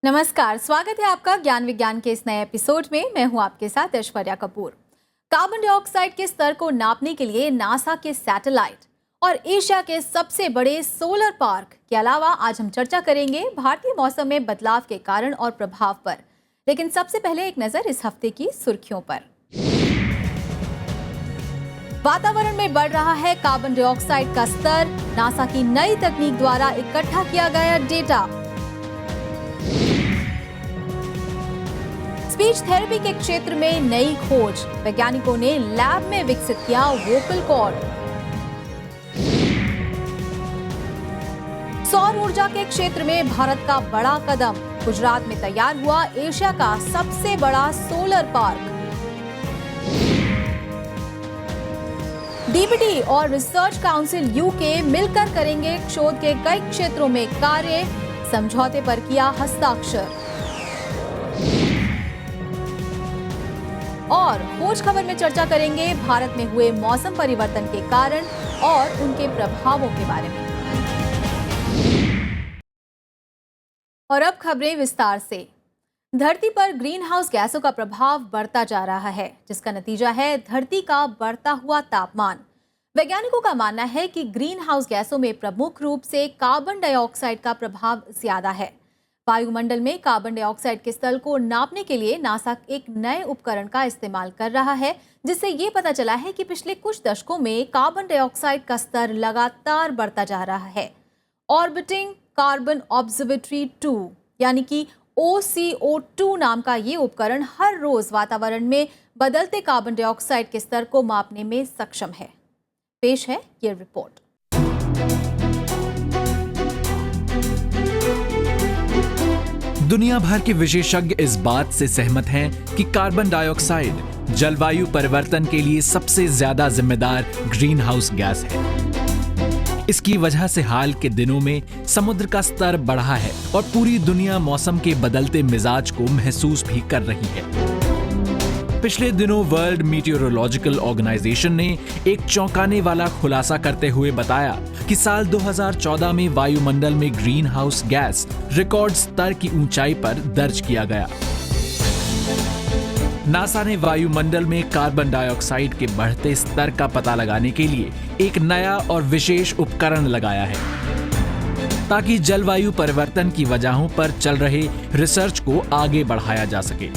नमस्कार, स्वागत है आपका ज्ञान विज्ञान के इस नए एपिसोड में। मैं हूं आपके साथ ऐश्वर्या कपूर। कार्बन डाइऑक्साइड के स्तर को नापने के लिए नासा के सैटेलाइट और एशिया के सबसे बड़े सोलर पार्क के अलावा आज हम चर्चा करेंगे भारतीय मौसम में बदलाव के कारण और प्रभाव पर। लेकिन सबसे पहले एक नजर इस हफ्ते की सुर्खियों पर। वातावरण में बढ़ रहा है कार्बन डाइऑक्साइड का स्तर, नासा की नई तकनीक द्वारा इकट्ठा किया गया डेटा। स्पीच थेरेपी के क्षेत्र में नई खोज, वैज्ञानिकों ने लैब में विकसित किया वोकल कॉर्ड। सौर ऊर्जा के क्षेत्र में भारत का बड़ा कदम, गुजरात में तैयार हुआ एशिया का सबसे बड़ा सोलर पार्क। डीबीटी और रिसर्च काउंसिल यूके मिलकर करेंगे शोध के कई क्षेत्रों में कार्य, समझौते पर किया हस्ताक्षर। और खोज खबर में चर्चा करेंगे भारत में हुए मौसम परिवर्तन के कारण और उनके प्रभावों के बारे में। और अब खबरें विस्तार से। धरती पर ग्रीन हाउस गैसों का प्रभाव बढ़ता जा रहा है, जिसका नतीजा है धरती का बढ़ता हुआ तापमान। वैज्ञानिकों का मानना है कि ग्रीन हाउस गैसों में प्रमुख रूप से कार्बन डाइऑक्साइड का प्रभाव ज्यादा है। वायुमंडल में कार्बन डाइऑक्साइड के स्तर को नापने के लिए नासा एक नए उपकरण का इस्तेमाल कर रहा है, जिससे ये पता चला है कि पिछले कुछ दशकों में कार्बन डाइऑक्साइड का स्तर लगातार बढ़ता जा रहा है। ऑर्बिटिंग कार्बन ऑब्जर्वेटरी 2 यानी कि OCO2 नाम का ये उपकरण हर रोज वातावरण में बदलते कार्बन डाइऑक्साइड के स्तर को मापने में सक्षम है। पेश है ये रिपोर्ट। दुनिया भर के विशेषज्ञ इस बात से सहमत हैं कि कार्बन डाइऑक्साइड जलवायु परिवर्तन के लिए सबसे ज्यादा जिम्मेदार ग्रीन हाउस गैस है। इसकी वजह से हाल के दिनों में समुद्र का स्तर बढ़ा है और पूरी दुनिया मौसम के बदलते मिजाज को महसूस भी कर रही है। पिछले दिनों वर्ल्ड मीटियोरोलॉजिकल ऑर्गेनाइजेशन ने एक चौंकाने वाला खुलासा करते हुए बताया कि साल 2014 में वायुमंडल में ग्रीन हाउस गैस रिकॉर्ड स्तर की ऊंचाई पर दर्ज किया गया। नासा ने वायुमंडल में कार्बन डाइऑक्साइड के बढ़ते स्तर का पता लगाने के लिए एक नया और विशेष उपकरण लगाया है, ताकि जलवायु परिवर्तन की वजहों पर चल रहे रिसर्च को आगे बढ़ाया जा सके।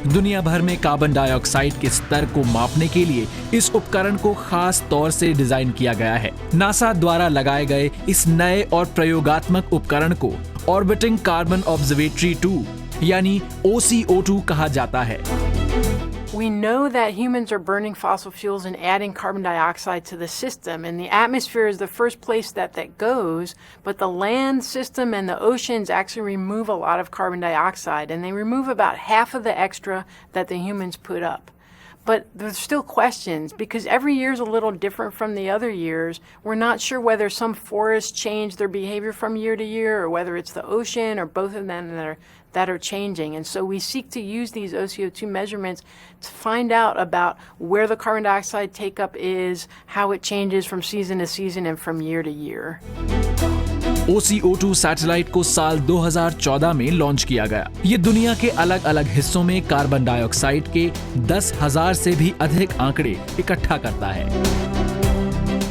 दुनिया भर में कार्बन डाइऑक्साइड के स्तर को मापने के लिए इस उपकरण को खास तौर से डिजाइन किया गया है। नासा द्वारा लगाए गए इस नए और प्रयोगात्मक उपकरण को ऑर्बिटिंग कार्बन ऑब्जर्वेटरी 2 यानी OCO2 कहा जाता है। We know that humans are burning fossil fuels and adding carbon dioxide to the system, and the atmosphere is the first place that goes, but the land system and the oceans actually remove a lot of carbon dioxide, and they remove about half of the extra that the humans put up. But there's still questions, because every year is a little different from the other years. We're not sure whether some forests change their behavior from year to year, or whether it's the ocean, or both of them that are changing. And so we seek to use these OCO2 measurements to find out about where the carbon dioxide take-up is, how it changes from season to season and from year to year. OCO2 satellite को साल 2014 में launch किया गया। ये दुनिया के अलग अलग हिस्सों में कार्बन डाइऑक्साइड के 10,000 से भी अधिक आंकड़े इकट्ठा करता है।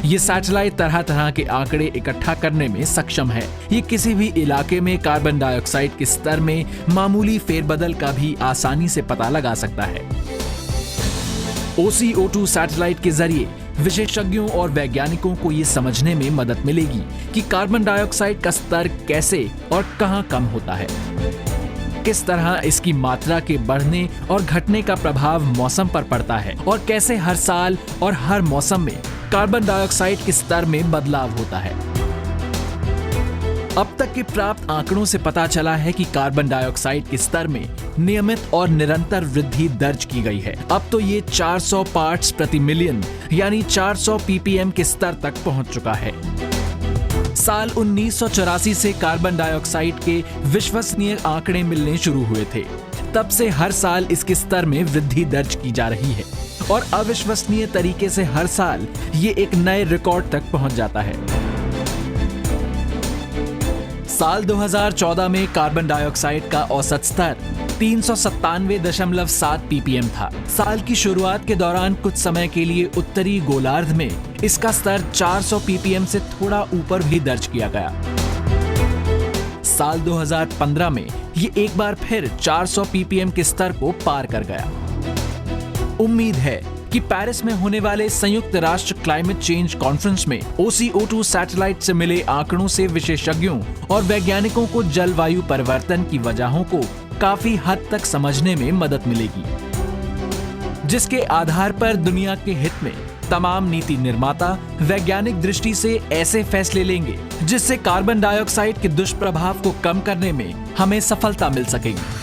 ये सैटेलाइट तरह तरह के आंकड़े इकट्ठा करने में सक्षम है। ये किसी भी इलाके में कार्बन डाइऑक्साइड के स्तर में मामूली फेरबदल का भी आसानी से पता लगा सकता है। OCO2 सैटेलाइट के जरिए विशेषज्ञों और वैज्ञानिकों को ये समझने में मदद मिलेगी कि कार्बन डाइऑक्साइड का स्तर कैसे और कहां कम होता है, किस तरह इसकी मात्रा के बढ़ने और घटने का प्रभाव मौसम पर पड़ता है और कैसे हर साल और हर मौसम में कार्बन डाइऑक्साइड के स्तर में बदलाव होता है। अब तक के प्राप्त आंकड़ों से पता चला है कि कार्बन डाइऑक्साइड के स्तर में नियमित और निरंतर वृद्धि दर्ज की गई है। अब तो ये 400 पार्ट्स प्रति मिलियन यानी 400 ppm के स्तर तक पहुंच चुका है। साल 1984 से कार्बन डाइऑक्साइड के विश्वसनीय आंकड़े मिलने शुरू हुए थे। तब से हर साल इसके स्तर में वृद्धि दर्ज की जा रही है और अविश्वसनीय तरीके से हर साल ये एक नए रिकॉर्ड तक पहुंच जाता है। साल 2014 में कार्बन डाइऑक्साइड का औसत स्तर 397.7 ppm था। साल की शुरुआत के दौरान कुछ समय के लिए उत्तरी गोलार्ध में इसका स्तर 400 ppm से थोड़ा ऊपर भी दर्ज किया गया। साल 2015 में ये एक बार फिर 400 ppm के स्तर को पार कर गया। उम्मीद है कि पेरिस में होने वाले संयुक्त राष्ट्र क्लाइमेट चेंज कॉन्फ्रेंस में OCO2 सैटेलाइट से मिले आंकड़ों से विशेषज्ञों और वैज्ञानिकों को जलवायु परिवर्तन की वजहों को काफी हद तक समझने में मदद मिलेगी, जिसके आधार पर दुनिया के हित में तमाम नीति निर्माता वैज्ञानिक दृष्टि से ऐसे फैसले लेंगे जिससे कार्बन डाइऑक्साइड के दुष्प्रभाव को कम करने में हमें सफलता मिल सकेगी।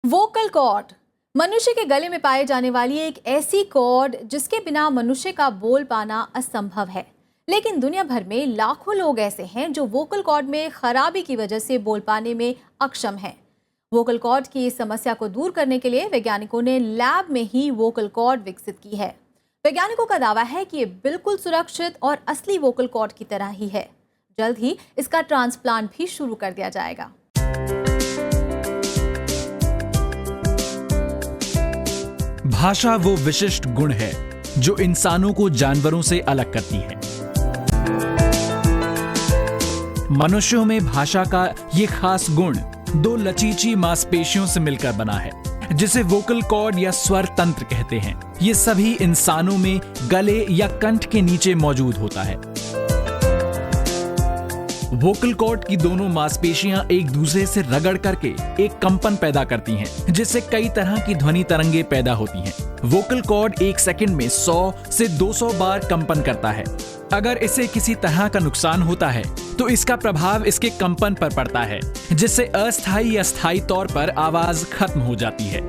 वोकल कॉर्ड मनुष्य के गले में पाए जाने वाली एक ऐसी कॉर्ड जिसके बिना मनुष्य का बोल पाना असंभव है, लेकिन दुनिया भर में लाखों लोग ऐसे हैं जो वोकल कॉर्ड में खराबी की वजह से बोल पाने में अक्षम हैं। वोकल कॉर्ड की इस समस्या को दूर करने के लिए वैज्ञानिकों ने लैब में ही वोकल कॉर्ड विकसित की है। वैज्ञानिकों का दावा है कि ये बिल्कुल सुरक्षित और असली वोकल कॉर्ड की तरह ही है। जल्द ही इसका ट्रांसप्लांट भी शुरू कर दिया जाएगा। भाषा वो विशिष्ट गुण है जो इंसानों को जानवरों से अलग करती है। मनुष्यों में भाषा का ये खास गुण दो लचीची मांसपेशियों से मिलकर बना है, जिसे वोकल कॉर्ड या स्वर तंत्र कहते हैं। ये सभी इंसानों में गले या कंठ के नीचे मौजूद होता है। वोकल कॉर्ड की दोनों मांसपेशियां एक दूसरे से रगड़ करके एक कंपन पैदा करती हैं, जिससे कई तरह की ध्वनि तरंगे पैदा होती हैं। वोकल कॉर्ड एक सेकंड में 100 से 200 बार कंपन करता है। अगर इसे किसी तरह का नुकसान होता है तो इसका प्रभाव इसके कंपन पर पड़ता है, जिससे अस्थायी या स्थायी तौर पर आवाज खत्म हो जाती है।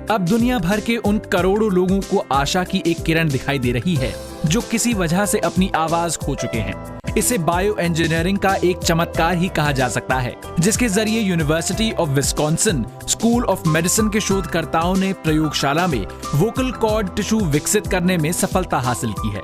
अब दुनिया भर के उन करोड़ों लोगों को आशा की एक किरण दिखाई दे रही है जो किसी वजह से अपनी आवाज खो चुके हैं। इसे बायो इंजीनियरिंग का एक चमत्कार ही कहा जा सकता है, जिसके जरिए university of Wisconsin school of medicine के शोधकर्ताओं ने प्रयोगशाला में वोकल कॉर्ड टिश्यू विकसित करने में सफलता हासिल की है।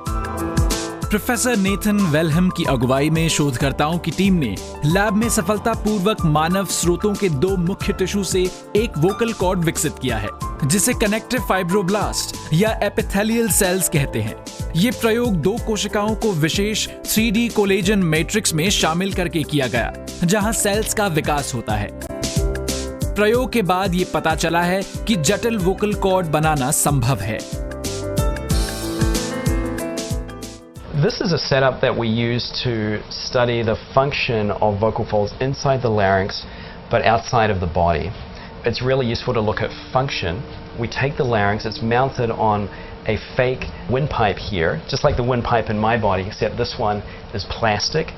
प्रोफेसर नेथन वेलहम की अगुवाई में शोधकर्ताओं की टीम ने लैब में सफलतापूर्वक मानव स्रोतों के दो मुख्य टिश्यू से एक वोकल कॉर्ड विकसित किया है, जिसे कनेक्टिव फाइब्रोब्लास्ट या एपिथेलियल सेल्स कहते हैं। ये प्रयोग दो कोशिकाओं को विशेष 3D कोलेजन मैट्रिक्स में शामिल करके किया गया, जहां सेल्स का विकास होता है। प्रयोग के बाद ये पता चला है कि जटिल वोकल कॉर्ड बनाना संभव है। This is a setup that we use to study the function of vocal folds inside the larynx but outside of the body. It's really useful to look at function. We take the larynx, it's mounted on a fake windpipe here, just like the windpipe in my body, except this one is plastic,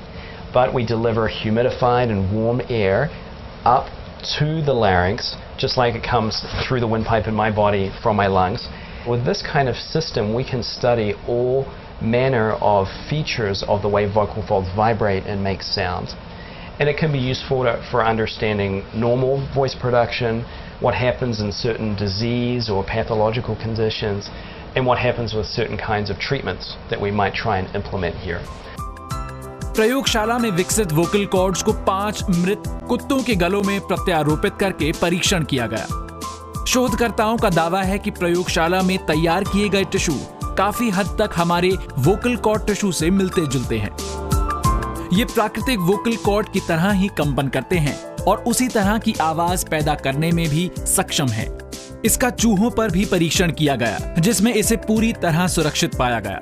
but we deliver humidified and warm air up to the larynx, just like it comes through the windpipe in my body from my lungs. With this kind of system, we can study all manner of features of the way vocal folds vibrate and make sound. And it can be useful for understanding normal voice production, what happens in certain disease or pathological conditions, and what happens with certain kinds of treatments that we might try and implement here. प्रयोगशाला में विकसित vocal cords को 5 मृत कुत्तों के गलों में प्रत्यारोपित करके परीक्षण किया गया। शोधकर्ताओं का दावा है कि प्रयोगशाला में तैयार किए गए टिश्यू काफी हद तक हमारे वोकल कॉर्ड टिश्यू से मिलते जुलते हैं। ये प्राकृतिक वोकल कॉर्ड की तरह ही कंपन करते हैं और उसी तरह की आवाज पैदा करने में भी सक्षम है। इसका चूहों पर भी परीक्षण किया गया, जिसमें इसे पूरी तरह सुरक्षित पाया गया।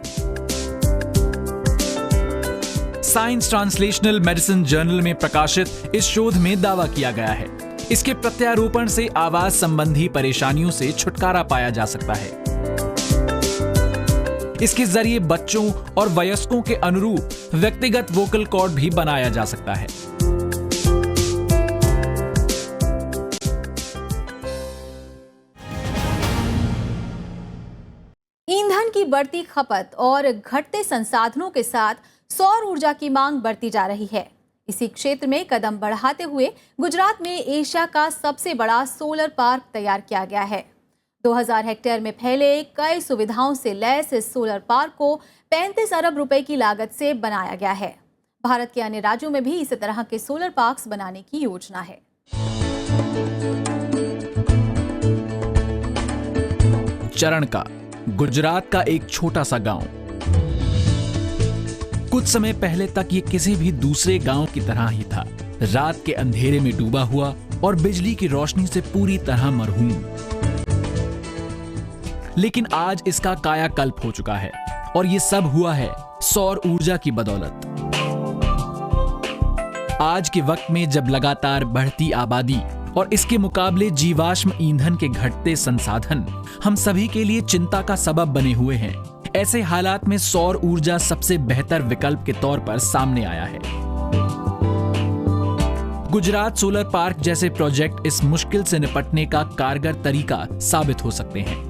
साइंस ट्रांसलेशनल मेडिसिन जर्नल में प्रकाशित इस शोध में दावा किया गया है, इसके प्रत्यारोपण से आवाज संबंधी परेशानियों से छुटकारा पाया जा सकता है। इसके जरिए बच्चों और वयस्कों के अनुरूप व्यक्तिगत वोकल कॉर्ड भी बनाया जा सकता है। ईंधन की बढ़ती खपत और घटते संसाधनों के साथ सौर ऊर्जा की मांग बढ़ती जा रही है। इसी क्षेत्र में कदम बढ़ाते हुए गुजरात में एशिया का सबसे बड़ा सोलर पार्क तैयार किया गया है। 2000 हेक्टेयर में फैले कई सुविधाओं से लैस इस सोलर पार्क को 35 अरब रुपए की लागत से बनाया गया है। भारत के अन्य राज्यों में भी इसी तरह के सोलर पार्क्स बनाने की योजना है। चरण का गुजरात का एक छोटा सा गांव। कुछ समय पहले तक ये किसी भी दूसरे गांव की तरह ही था, रात के अंधेरे में डूबा हुआ और बिजली की रोशनी से पूरी तरह मरहूम। लेकिन आज इसका कायाकल्प हो चुका है और ये सब हुआ है सौर ऊर्जा की बदौलत। आज के वक्त में जब लगातार बढ़ती आबादी और इसके मुकाबले जीवाश्म ईंधन के घटते संसाधन हम सभी के लिए चिंता का सबब बने हुए हैं, ऐसे हालात में सौर ऊर्जा सबसे बेहतर विकल्प के तौर पर सामने आया है। गुजरात सोलर पार्क जैसे प्रोजेक्ट इस मुश्किल से निपटने का कारगर तरीका साबित हो सकते हैं।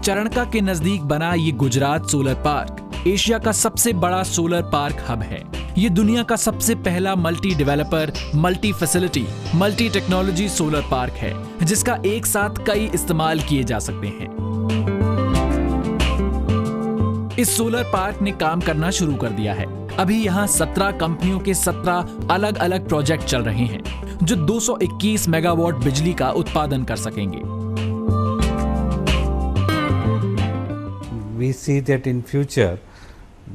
चरणका के नजदीक बना ये गुजरात सोलर पार्क एशिया का सबसे बड़ा सोलर पार्क हब है। ये दुनिया का सबसे पहला multi developer, multi facility, multi technology solar park है, जिसका एक साथ कई इस्तेमाल किए जा सकते हैं। इस सोलर पार्क ने काम करना शुरू कर दिया है। अभी यहाँ 17 कंपनियों के 17 अलग अलग प्रोजेक्ट चल रहे हैं, जो 221 मेगावाट बिजली का उत्पादन कर सकेंगे। We see that in future,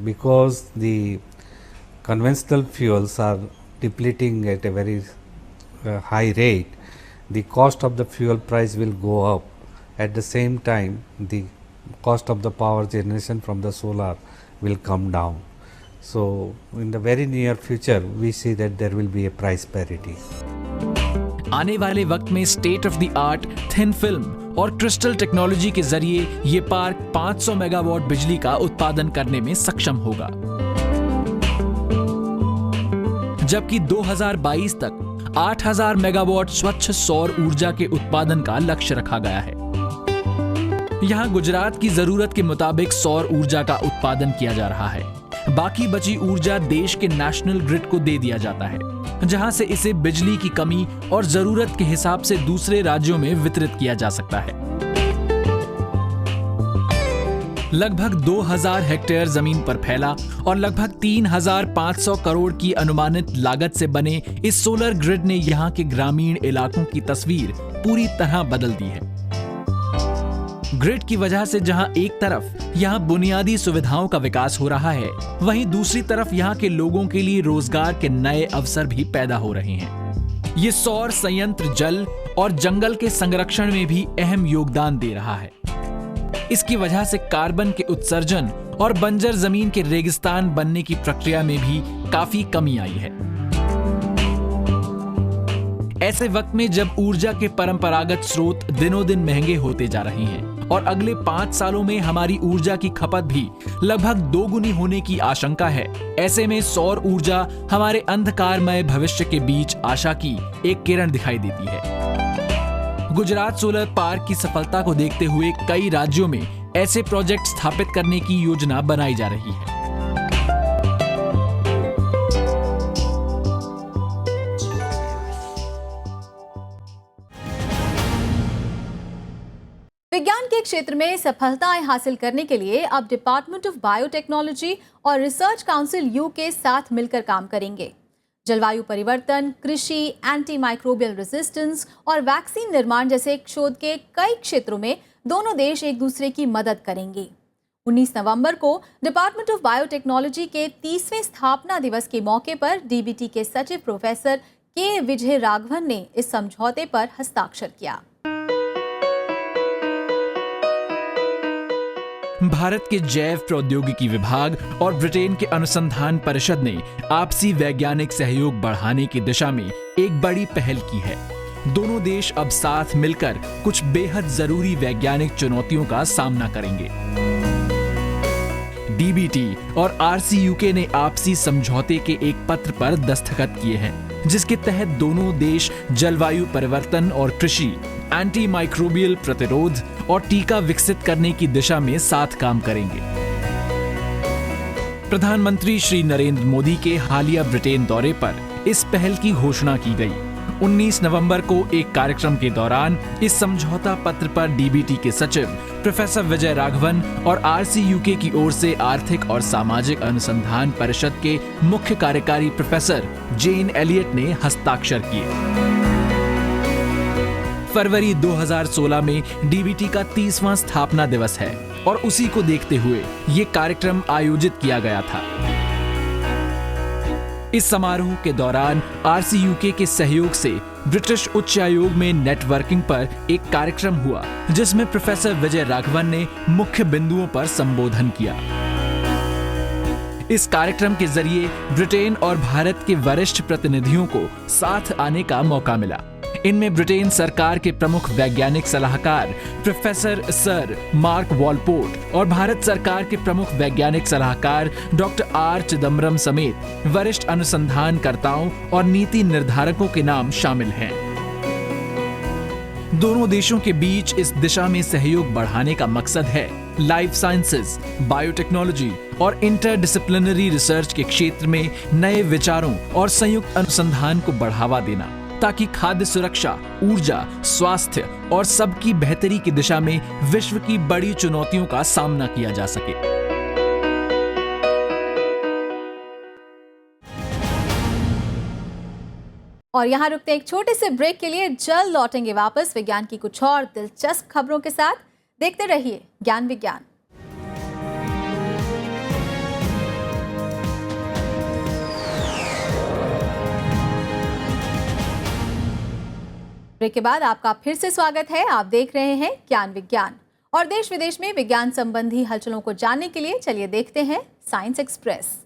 because the conventional fuels are depleting at a very high rate, the cost of the fuel price will go up. At the same time, the cost of the power generation from the solar will come down. So in the very near future, we see that there will be a price parity. आने वाले वक्त में state of the art thin film और crystal technology के जरिए ये park 500 megawatt बिजली का उत्पादन करने में सक्षम होगा, जबकि 2022 तक 8000 मेगावाट स्वच्छ सौर ऊर्जा के उत्पादन का लक्ष्य रखा गया है। यहाँ गुजरात की जरूरत के मुताबिक सौर ऊर्जा का उत्पादन किया जा रहा है। बाकी बची ऊर्जा देश के नेशनल ग्रिड को दे दिया जाता है, जहां से इसे बिजली की कमी और जरूरत के हिसाब से दूसरे राज्यों में वितरित किया जा सकता है। लगभग 2000 हेक्टेयर जमीन पर फैला और लगभग 3500 करोड़ की अनुमानित लागत से बने इस सोलर ग्रिड ने यहां के ग्रामीण इलाकों की तस्वीर पूरी तरह बदल दी है। ग्रिड की वजह से जहां एक तरफ यहां बुनियादी सुविधाओं का विकास हो रहा है, वहीं दूसरी तरफ यहां के लोगों के लिए रोजगार के नए अवसर भी पैदा हो रहे हैं। ये सौर संयंत्र जल और जंगल के संरक्षण में भी अहम योगदान दे रहा है। इसकी वजह से कार्बन के उत्सर्जन और बंजर जमीन के रेगिस्तान बनने की प्रक्रिया में भी काफी कमी आई है। ऐसे वक्त में जब ऊर्जा के परंपरागत स्रोत दिनों दिन महंगे होते जा रहे हैं और अगले 5 सालों में हमारी ऊर्जा की खपत भी लगभग दोगुनी होने की आशंका है, ऐसे में सौर ऊर्जा हमारे अंधकारमय भविष्य के बीच आशा की एक किरण दिखाई देती है। गुजरात सोलर पार्क की सफलता को देखते हुए कई राज्यों में ऐसे प्रोजेक्ट स्थापित करने की योजना बनाई जा रही है। विज्ञान के क्षेत्र में सफलताएं हासिल करने के लिए अब डिपार्टमेंट ऑफ बायोटेक्नोलॉजी और रिसर्च काउंसिल यू के साथ मिलकर काम करेंगे। जलवायु परिवर्तन, कृषि, एंटी माइक्रोबियल रेजिस्टेंस और वैक्सीन निर्माण जैसे शोध के कई क्षेत्रों में दोनों देश एक दूसरे की मदद करेंगे। 19 नवंबर को डिपार्टमेंट ऑफ बायोटेक्नोलॉजी के 30वें स्थापना दिवस के मौके पर डीबीटी के सचिव प्रोफेसर के विजय राघवन ने इस समझौते पर हस्ताक्षर किया। भारत के जैव प्रौद्योगिकी विभाग और ब्रिटेन के अनुसंधान परिषद ने आपसी वैज्ञानिक सहयोग बढ़ाने की दिशा में एक बड़ी पहल की है। दोनों देश अब साथ मिलकर कुछ बेहद जरूरी वैज्ञानिक चुनौतियों का सामना करेंगे। डीबीटी और आरसीयूके ने आपसी समझौते के एक पत्र पर दस्तखत किए हैं, जिसके तहत दोनों देश जलवायु परिवर्तन और कृषि, एंटी माइक्रोबियल प्रतिरोध और टीका विकसित करने की दिशा में साथ काम करेंगे। प्रधानमंत्री श्री नरेंद्र मोदी के हालिया ब्रिटेन दौरे पर इस पहल की घोषणा की गई। 19 नवंबर को एक कार्यक्रम के दौरान इस समझौता पत्र पर डीबीटी के सचिव प्रोफेसर विजय राघवन और RCUK की ओर से आर्थिक और सामाजिक अनुसंधान परिषद के मुख्य कार्यकारी प्रोफेसर जेन एलियट ने हस्ताक्षर किए। फरवरी 2016 में डीबीटी का 30वां स्थापना दिवस है और उसी को देखते हुए ये कार्यक्रम आयोजित किया गया था। इस समारोह के दौरान RCUK के सहयोग से ब्रिटिश उच्चायोग में नेटवर्किंग पर एक कार्यक्रम हुआ, जिसमें प्रोफेसर विजय राघवन ने मुख्य बिंदुओं पर संबोधन किया। इस कार्यक्रम के जरिए ब्रिटेन और भारत के वरिष्ठ प्रतिनिधियों को साथ आने का मौका मिला। इनमें ब्रिटेन सरकार के प्रमुख वैज्ञानिक सलाहकार प्रोफेसर सर मार्क वॉलपोर्ट और भारत सरकार के प्रमुख वैज्ञानिक सलाहकार डॉक्टर R चिदम्बरम समेत वरिष्ठ अनुसंधानकर्ताओं और नीति निर्धारकों के नाम शामिल हैं। दोनों देशों के बीच इस दिशा में सहयोग बढ़ाने का मकसद है लाइफ साइंसेज, बायोटेक्नोलॉजी और इंटरडिसिप्लिनरी रिसर्च के क्षेत्र में नए विचारों और संयुक्त अनुसंधान को बढ़ावा देना, ताकि खाद्य सुरक्षा, ऊर्जा, स्वास्थ्य और सबकी बेहतरी की दिशा में विश्व की बड़ी चुनौतियों का सामना किया जा सके। और यहाँ रुकते हैं एक छोटे से ब्रेक के लिए। जल्द लौटेंगे वापस विज्ञान की कुछ और दिलचस्प खबरों के साथ। देखते रहिए ज्ञान विज्ञान। ब्रेक के बाद आपका फिर से स्वागत है। आप देख रहे हैं ज्ञान विज्ञान और देश विदेश में विज्ञान संबंधी हलचलों को जानने के लिए चलिए देखते हैं साइंस एक्सप्रेस।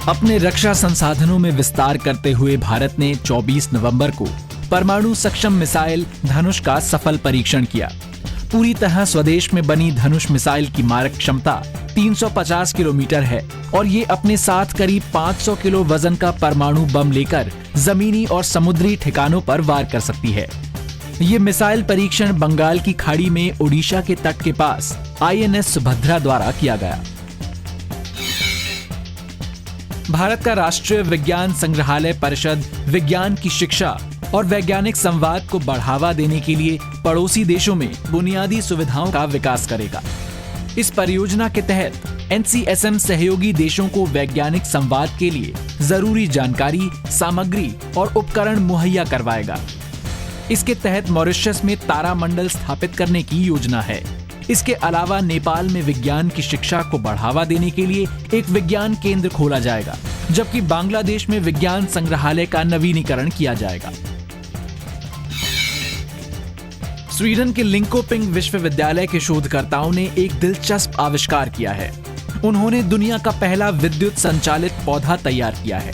अपने रक्षा संसाधनों में विस्तार करते हुए भारत ने 24 नवंबर को परमाणु सक्षम मिसाइल धनुष का सफल परीक्षण किया। पूरी तरह स्वदेश में बनी धनुष मिसाइल की मारक क्षमता 350 किलोमीटर है और ये अपने साथ करीब 500 किलो वजन का परमाणु बम लेकर जमीनी और समुद्री ठिकानों पर वार कर सकती है। ये मिसाइल परीक्षण बंगाल की खाड़ी में ओडिशा के तट के पास INS सुभद्रा द्वारा किया गया। भारत का राष्ट्रीय विज्ञान संग्रहालय परिषद विज्ञान की शिक्षा और वैज्ञानिक संवाद को बढ़ावा देने के लिए पड़ोसी देशों में बुनियादी सुविधाओं का विकास करेगा। इस परियोजना के तहत NCSM सहयोगी देशों को वैज्ञानिक संवाद के लिए जरूरी जानकारी, सामग्री और उपकरण मुहैया करवाएगा। इसके तहत मॉरिशस में तारामंडल स्थापित करने की योजना है। इसके अलावा नेपाल में विज्ञान की शिक्षा को बढ़ावा देने के लिए एक विज्ञान केंद्र खोला जाएगा, जबकि बांग्लादेश में विज्ञान संग्रहालय का नवीनीकरण किया जाएगा। स्वीडन के लिंकोपिंग विश्वविद्यालय के शोधकर्ताओं ने एक दिलचस्प आविष्कार किया है। उन्होंने दुनिया का पहला विद्युत संचालित पौधा तैयार किया है।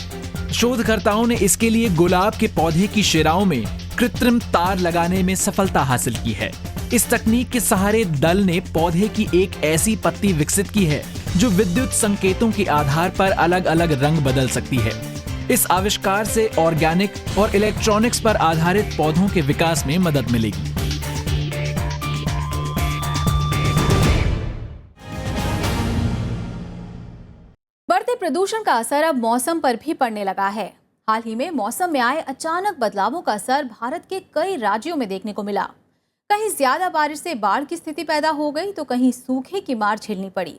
शोधकर्ताओं ने इसके लिए गुलाब के पौधे की शिराओं में कृत्रिम तार लगाने में सफलता हासिल की है। इस तकनीक के सहारे दल ने पौधे की एक ऐसी पत्ती विकसित की है जो विद्युत संकेतों के आधार पर अलग अलग रंग बदल सकती है। इस आविष्कार से ऑर्गेनिक और इलेक्ट्रॉनिक्स पर आधारित पौधों के विकास में मदद मिलेगी। बढ़ते प्रदूषण का असर अब मौसम पर भी पड़ने लगा है। हाल ही में मौसम में आए अचानक बदलावों का असर भारत के कई राज्यों में देखने को मिला। कहीं ज्यादा बारिश से बाढ़ की स्थिति पैदा हो गई तो कहीं सूखे की मार झेलनी पड़ी।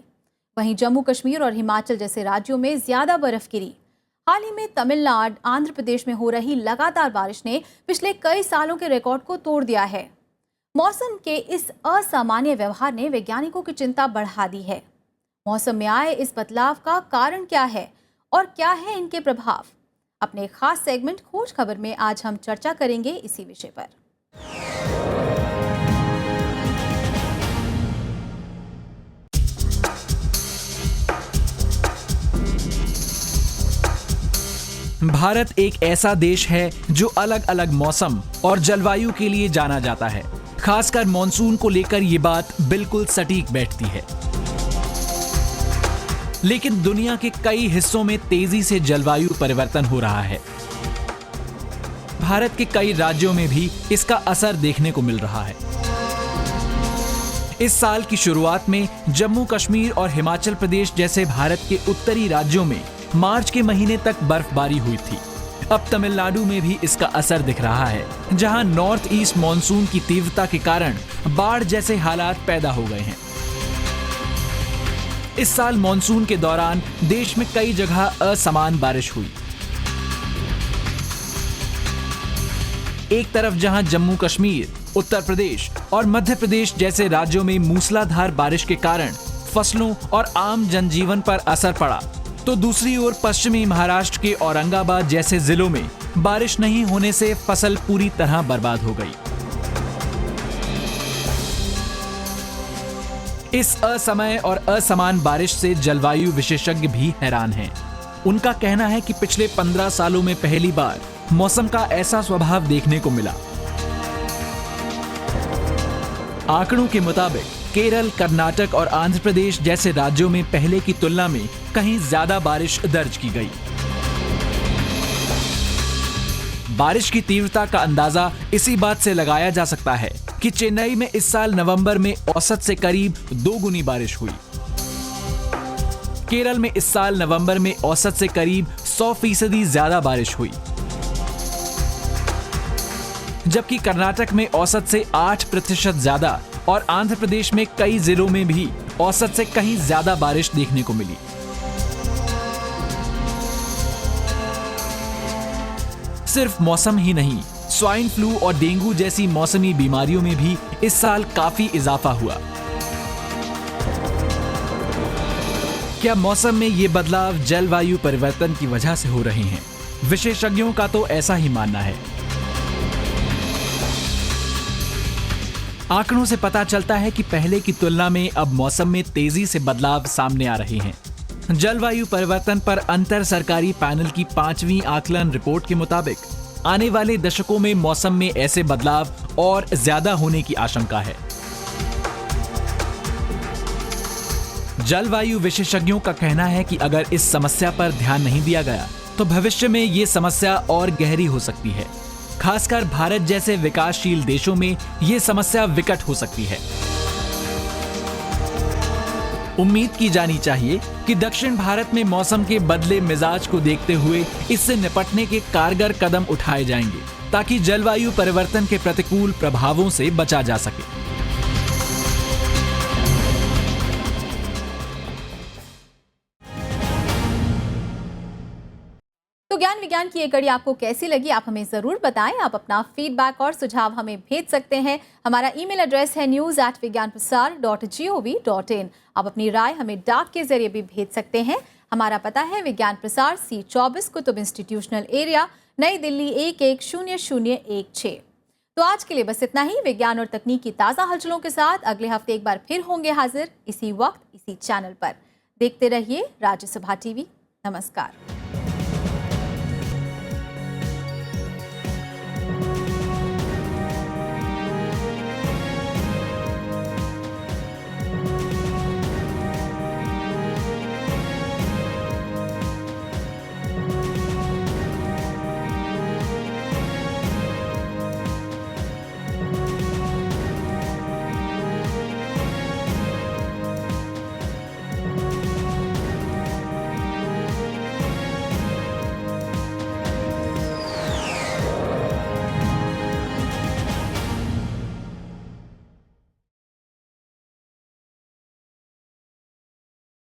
वहीं जम्मू कश्मीर और हिमाचल जैसे राज्यों में ज्यादा बर्फ गिरी। हाल ही में तमिलनाडु, आंध्र प्रदेश में हो रही लगातार बारिश ने पिछले कई सालों के रिकॉर्ड को तोड़ दिया है। मौसम के इस असामान्य व्यवहार ने वैज्ञानिकों की चिंता बढ़ा दी है। मौसम में आए इस बदलाव का कारण क्या है और क्या है इनके प्रभाव? अपने खास सेगमेंट खोज खबर में आज हम चर्चा करेंगे इसी विषय पर। भारत एक ऐसा देश है जो अलग अलग मौसम और जलवायु के लिए जाना जाता है। खासकर मॉनसून को लेकर ये बात बिल्कुल सटीक बैठती है। लेकिन दुनिया के कई हिस्सों में तेजी से जलवायु परिवर्तन हो रहा है। भारत के कई राज्यों में भी इसका असर देखने को मिल रहा है। इस साल की शुरुआत में जम्मू कश्मीर और हिमाचल प्रदेश जैसे भारत के उत्तरी राज्यों में मार्च के महीने तक बर्फबारी हुई थी। अब तमिलनाडु में भी इसका असर दिख रहा है, जहां नॉर्थ ईस्ट मॉनसून की तीव्रता के कारण बाढ़ जैसे हालात पैदा हो गए हैं। इस साल मॉनसून के दौरान देश में कई जगह असमान बारिश हुई। एक तरफ जहां जम्मू कश्मीर, उत्तर प्रदेश और मध्य प्रदेश जैसे राज्यों में मूसलाधार बारिश के कारण फसलों और आम जनजीवन पर असर पड़ा, तो दूसरी ओर पश्चिमी महाराष्ट्र के औरंगाबाद जैसे जिलों में बारिश नहीं होने से फसल पूरी तरह बर्बाद हो गई। इस असमय और असमान बारिश से जलवायु विशेषज्ञ भी हैरान हैं। उनका कहना है कि पिछले 15 सालों में पहली बार मौसम का ऐसा स्वभाव देखने को मिला। आंकड़ों के मुताबिक केरल, कर्नाटक और आंध्र प्रदेश जैसे राज्यों में पहले की तुलना में कहीं ज्यादा बारिश दर्ज की गई। बारिश की तीव्रता का अंदाजा इसी बात से लगाया जा सकता है कि चेन्नई में इस साल नवंबर में औसत से करीब 2 गुनी बारिश हुई। केरल में इस साल नवंबर में औसत से करीब 100% ज्यादा बारिश हुई, जबकि कर्नाटक में औसत से 8% ज्यादा और आंध्र प्रदेश में कई जिलों में भी औसत से कहीं ज्यादा बारिश देखने को मिली। सिर्फ मौसम ही नहीं, स्वाइन फ्लू और डेंगू जैसी मौसमी बीमारियों में भी इस साल काफी इजाफा हुआ। क्या मौसम में ये बदलाव जलवायु परिवर्तन की वजह से हो रहे हैं? विशेषज्ञों का तो ऐसा ही मानना है। आंकड़ों से पता चलता है कि पहले की तुलना में अब मौसम में तेजी से बदलाव सामने आ रहे हैं। जलवायु परिवर्तन पर अंतर सरकारी पैनल की 5वीं आकलन रिपोर्ट के मुताबिक आने वाले दशकों में मौसम में ऐसे बदलाव और ज्यादा होने की आशंका है। जलवायु विशेषज्ञों का कहना है कि अगर इस समस्या पर ध्यान नहीं दिया गया तो भविष्य में ये समस्या और गहरी हो सकती है। खासकर भारत जैसे विकासशील देशों में ये समस्या विकट हो सकती है। उम्मीद की जानी चाहिए कि दक्षिण भारत में मौसम के बदले मिजाज को देखते हुए इससे निपटने के कारगर कदम उठाए जाएंगे, ताकि जलवायु परिवर्तन के प्रतिकूल प्रभावों से बचा जा सके। तो ज्ञान विज्ञान की ये कड़ी आपको कैसी लगी, आप हमें जरूर बताएं। आप अपना फीडबैक और सुझाव हमें भेज सकते हैं। हमारा ईमेल एड्रेस है news@vigyanprasar.gov.in। आप अपनी राय हमें डाक के जरिए भी भेज सकते हैं। हमारा पता है विज्ञान प्रसार, C24 कुतुब इंस्टीट्यूशनल एरिया, नई दिल्ली 110016। तो आज के लिए बस इतना ही। विज्ञान और तकनीक की ताज़ा हलचलों के साथ अगले हफ्ते एक बार फिर होंगे हाजिर, इसी वक्त इसी चैनल पर। देखते रहिए राज्यसभा टीवी। नमस्कार।